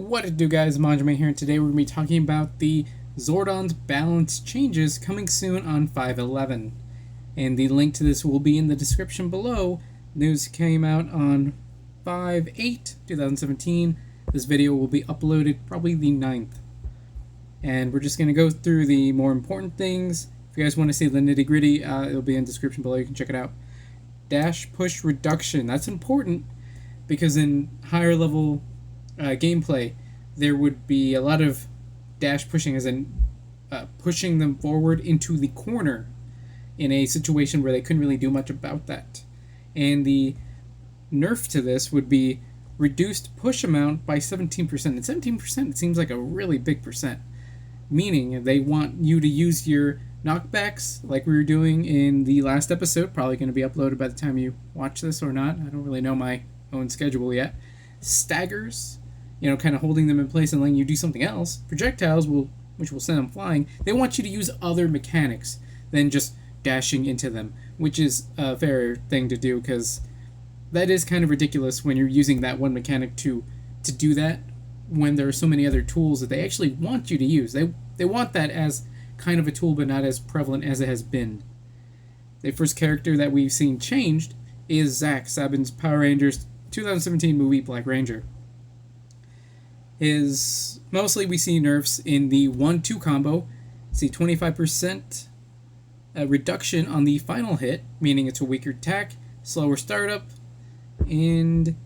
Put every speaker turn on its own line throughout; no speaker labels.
What it do, guys? Manjoume here, and today we're going to be talking about the Zordon's balance changes coming soon on 5/11. And the link to this will be in the description below. News came out on 5/8/2017. This video will be uploaded probably the 9th. And we're just going to go through the more important things. If you guys want to see the nitty gritty, it'll be in the description below. You can check it out. Dash push reduction. That's important because in higher level gameplay, there would be a lot of dash pushing, as in pushing them forward into the corner in a situation where they couldn't really do much about that. And the nerf to this would be reduced push amount by 17%. And 17%, it seems like a really big percent. Meaning they want you to use your knockbacks like we were doing in the last episode. Probably going to be uploaded by the time you watch this or not. I don't really know my own schedule yet. Staggers, kind of holding them in place and letting you do something else. Projectiles, which will send them flying. They want you to use other mechanics than just dashing into them, which is a fair thing to do because that is kind of ridiculous when you're using that one mechanic to do that when there are so many other tools that they actually want you to use. They want that as kind of a tool, but not as prevalent as it has been. The first character that we've seen changed is Zack, Saban's Power Rangers 2017 movie Black Ranger. Mostly we see nerfs in the 1-2 combo. See 25% reduction on the final hit, meaning it's a weaker attack, slower startup, and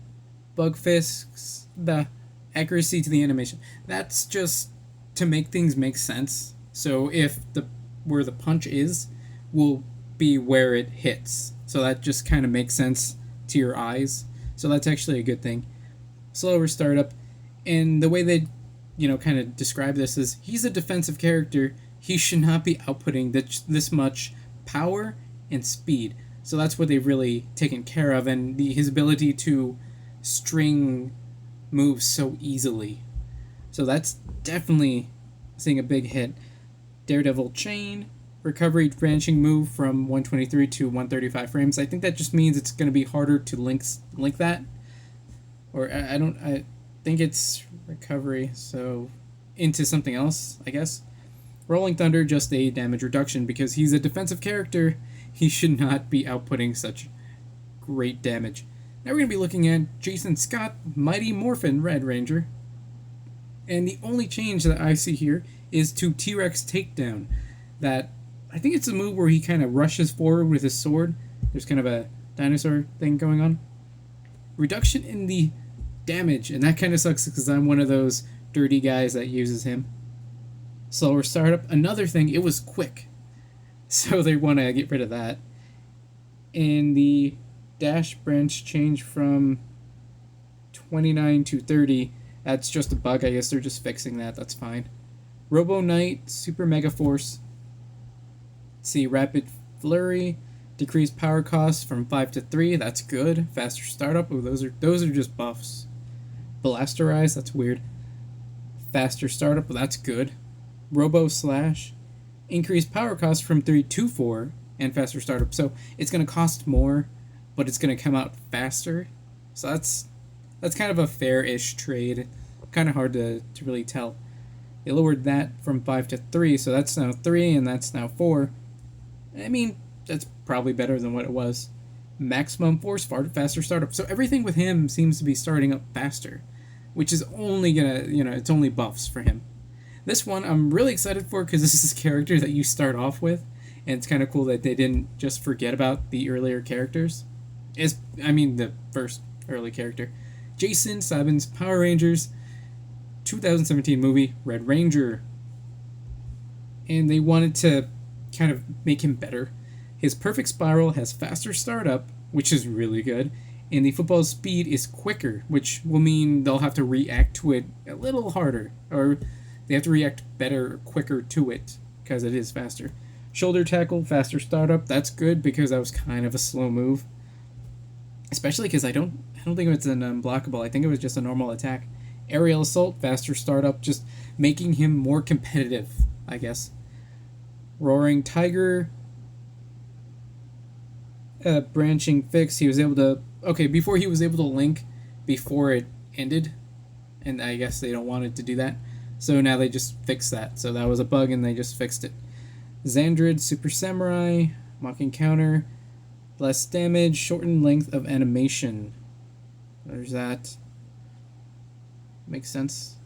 bug fixes the accuracy to the animation. That's just to make things make sense. So if where the punch is will be where it hits. So that just kind of makes sense to your eyes. So that's actually a good thing. Slower startup. And the way they, kind of describe this is he's a defensive character. He should not be outputting this much power and speed. So that's what they've really taken care of. And his ability to string moves so easily. So that's definitely seeing a big hit. Daredevil Chain. Recovery branching move from 123 to 135 frames. I think that just means it's going to be harder to link that. Or I think it's recovery, so into something else, I guess. Rolling Thunder, just a damage reduction because he's a defensive character. He should not be outputting such great damage. Now we're going to be looking at Jason Scott, Mighty Morphin Red Ranger. And the only change that I see here is to T-Rex Takedown. That, I think it's a move where he kind of rushes forward with his sword. There's kind of a dinosaur thing going on. Reduction in the damage, and that kind of sucks because I'm one of those dirty guys that uses him. Slower startup. Another thing, it was quick. So they want to get rid of that. And the dash branch change from 29 to 30. That's just a bug. I guess they're just fixing that. That's fine. Robo Knight, Super Mega Force. Let's see, Rapid Flurry. Decreased power cost from 5 to 3. That's good. Faster startup. Oh, those are just buffs. Blasterize. That's weird. Faster startup. Well, that's good. Robo Slash. Increased power cost from 3 to 4. And faster startup. So it's going to cost more, but it's going to come out faster. So that's kind of a fair-ish trade. Kind of hard to really tell. They lowered that from 5 to 3, so that's now 3 and that's now 4. I mean, that's probably better than what it was. Maximum force, faster startup. So everything with him seems to be starting up faster, which is only gonna, it's only buffs for him. This one I'm really excited for because this is a character that you start off with, and it's kind of cool that they didn't just forget about the earlier characters. The first early character. Jason Saban's Power Rangers 2017 movie Red Ranger. And they wanted to kind of make him better. His perfect spiral has faster startup, which is really good, and the football speed is quicker, which will mean they'll have to react to it a little harder, or they have to react better or quicker to it, because it is faster. Shoulder tackle, faster startup, that's good, because that was kind of a slow move. Especially because I don't think it's an unblockable, I think it was just a normal attack. Aerial assault, faster startup, just making him more competitive, I guess. Roaring Tiger, branching fix. He was able to... Okay, before he was able to link before it ended, and I guess they don't want it to do that. So now they just fixed that. So that was a bug, and they just fixed it. Xandrid, Super Samurai, Mocking Counter, less damage, shortened length of animation. There's that. Makes sense.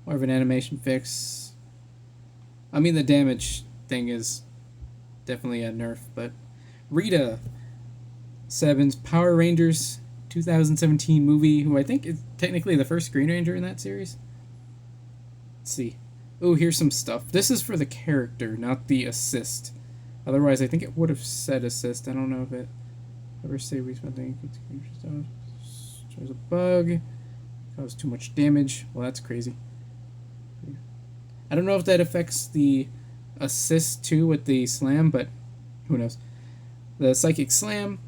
More of an animation fix. I mean, the damage thing is definitely a nerf, but Rita, Seven's Power Rangers 2017 movie, who I think is technically the first Green Ranger in that series. Let's see. Oh, here's some stuff. This is for the character, not the assist. Otherwise, I think it would have said assist. I don't know if it ever say responding. There's a bug. Caused too much damage. Well, that's crazy. I don't know if that affects the assist too with the slam, but who knows. The Psychic Slam,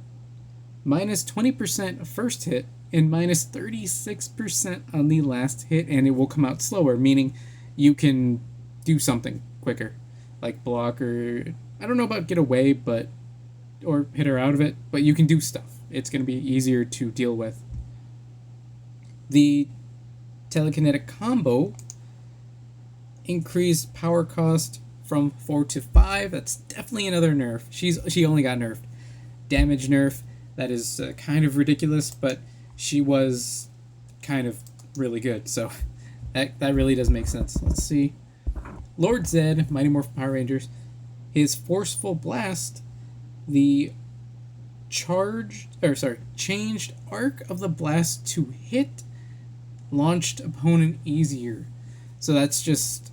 minus 20% first hit and minus 36% on the last hit, and it will come out slower, meaning you can do something quicker, like block or I don't know about get away, but or hit her out of it, but you can do stuff. It's going to be easier to deal with. The telekinetic combo increased power cost from 4 to 5. That's definitely another nerf. She only got nerfed. Damage nerf. That is kind of ridiculous, but she was kind of really good. So that really does make sense. Let's see. Lord Zed, Mighty Morphin Power Rangers. His Forceful Blast, the changed arc of the blast to hit launched opponent easier. So that's just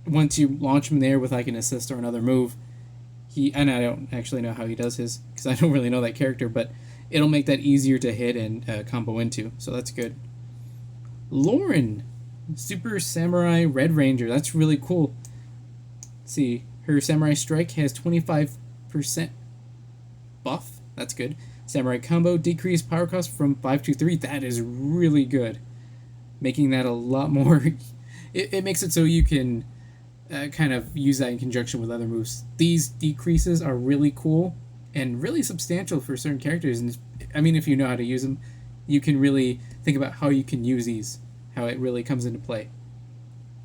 once you launch him there with like an assist or another move, and I don't actually know how he does his because I don't really know that character, but it'll make that easier to hit and combo into. So that's good. Lauren, Super Samurai Red Ranger. That's really cool. Let's see. Her Samurai Strike has 25% buff. That's good. Samurai Combo, decreased power cost from 5 to 3. That is really good. Making that a lot more... It makes it so you can kind of use that in conjunction with other moves. These decreases are really cool and really substantial for certain characters. And I mean, if you know how to use them, you can really think about how you can use these, how it really comes into play.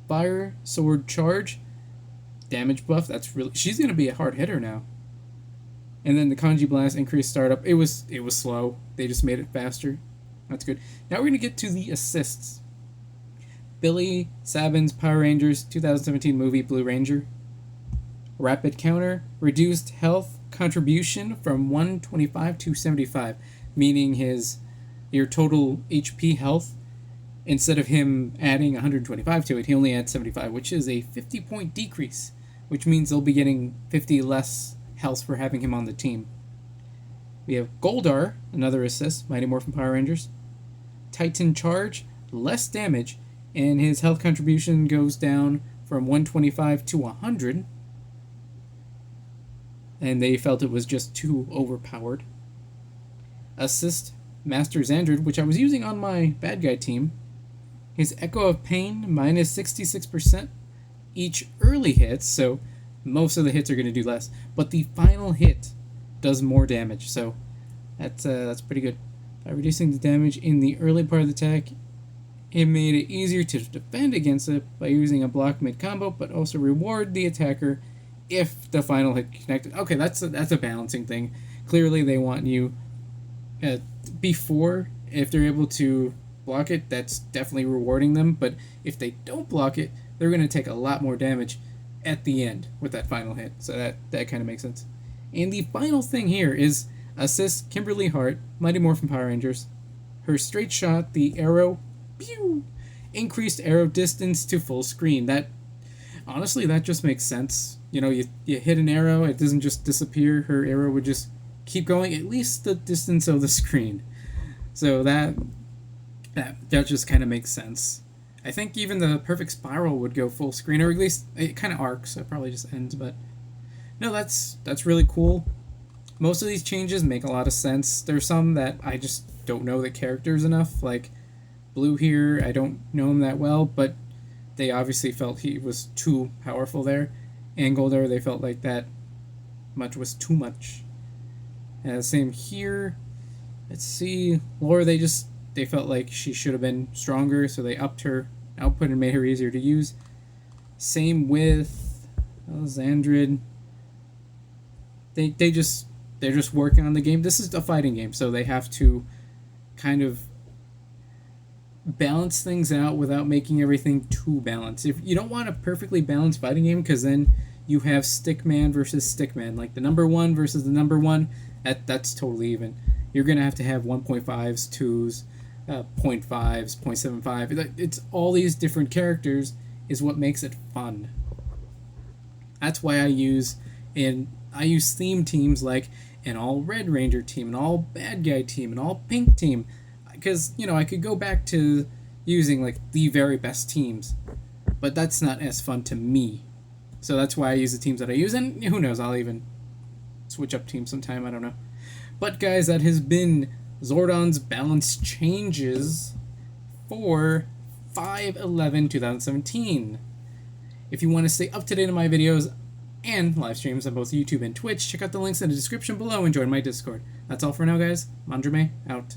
Fire Sword Charge, damage buff. That's really... She's going to be a hard hitter now. And then the Kanji Blast, increased startup. It was slow. They just made it faster. That's good. Now we're going to get to the assists. Billy Saban's Power Rangers 2017 movie Blue Ranger. Rapid Counter, reduced health contribution from 125 to 75, meaning your total HP health, instead of him adding 125 to it, he only adds 75, which is a 50-point decrease, which means they'll be getting 50 less health for having him on the team. We have Goldar, another assist, Mighty Morphin Power Rangers. Titan Charge, less damage, and his health contribution goes down from 125 to 100. And they felt it was just too overpowered. Assist Master Xandrid, which I was using on my bad guy team. His Echo of Pain, minus 66% each early hits, so most of the hits are going to do less. But the final hit does more damage, so that's pretty good. By reducing the damage in the early part of the attack, it made it easier to defend against it by using a block mid-combo, but also reward the attacker if the final hit connected. Okay, that's a balancing thing. Clearly, they want you before, if they're able to block it, that's definitely rewarding them. But if they don't block it, they're going to take a lot more damage at the end with that final hit. So that kind of makes sense. And the final thing here is assist Kimberly Hart, Mighty Morphin Power Rangers. Her straight shot, the arrow, pew, increased arrow distance to full screen. Honestly, that just makes sense. You know, you hit an arrow, it doesn't just disappear. Her arrow would just keep going at least the distance of the screen. So that just kind of makes sense. I think even the Perfect Spiral would go full screen, or at least it kind of arcs, so it probably just ends. But no, that's really cool. Most of these changes make a lot of sense. There's some that I just don't know the characters enough, like Blue here, I don't know him that well, but they obviously felt he was too powerful there. And Goldar, they felt like that much was too much. Same here. Let's see. Laura, they just they felt like she should have been stronger, so they upped her output and made her easier to use. Same with Xandrid. They're just working on the game. This is a fighting game, so they have to kind of balance things out without making everything too balanced. If you don't want a perfectly balanced fighting game, because then you have stickman versus stickman, like the number one versus the number one, that's totally even. You're gonna have to have 1.5s, 2s, 0.5s, 0.75. It's all these different characters is what makes it fun. That's why I use theme teams like an all red ranger team, an all bad guy team, an all pink team, because I could go back to using like the very best teams, but that's not as fun to me. So that's why I use the teams that I use, and who knows, I'll even switch up teams sometime, I don't know. But guys, that has been Zordon's balance changes for 5/11/2017. If you want to stay up to date on my videos and live streams on both YouTube and Twitch, check out the links in the description below and join my Discord. That's all for now, guys. Manjoume out.